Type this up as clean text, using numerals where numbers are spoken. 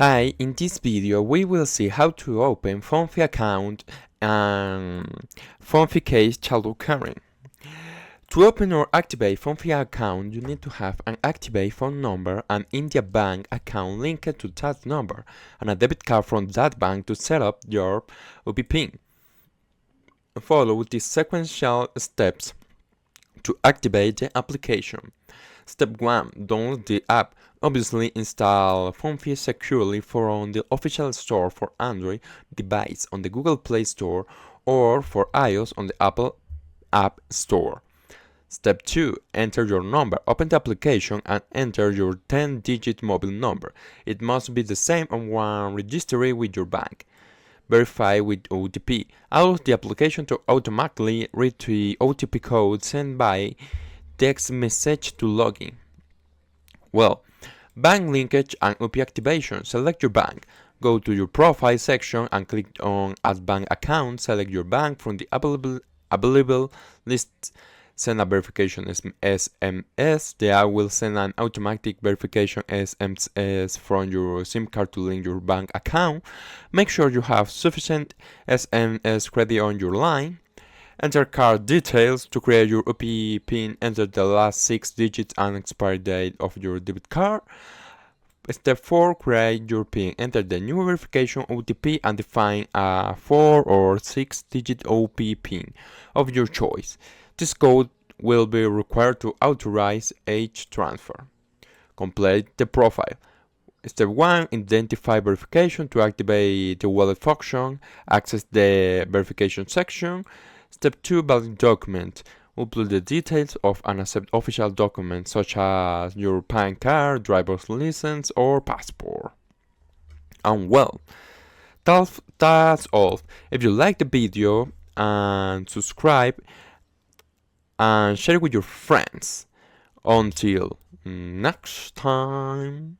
Hi, in this video we will see how to open Phonepe account and Phonepe Kaise Chalu current. To open or activate Phonepe account, you need to have an activate phone number, an India bank account linked to that number, and a debit card from that bank to set up your UPI. Follow these sequential steps to activate the application. Step 1. Download the app. Obviously, install Phonepe securely from the official store for Android device on the Google Play Store or for iOS on the Apple App Store. Step 2. Enter your number. Open the application and enter your 10-digit mobile number. It must be the same on one registry with your bank. Verify with OTP. Allow the application to automatically read the OTP code sent by text message to login. Well, bank linkage and UPI activation. Select your bank. Go to your profile section and click on Add Bank Account. Select your bank from the available list. Send a verification SMS. The app will send an automatic verification SMS from your SIM card to link your bank account. Make sure you have sufficient SMS credit on your line. Enter card details to create your UPI PIN. Enter the last 6 digits and expiry date of your debit card. Step 4. Create your PIN. Enter the new verification OTP and define a 4 or 6-digit OPI PIN of your choice. This code will be required to authorize each transfer. Complete the profile. Step 1. Identify verification to activate the wallet function. Access the verification section. Step 2. Valid document. Upload the details of an accepted official document such as your PAN card, driver's license, or passport. And well, that's all. If you like the video, and subscribe and share it with your friends. Until next time.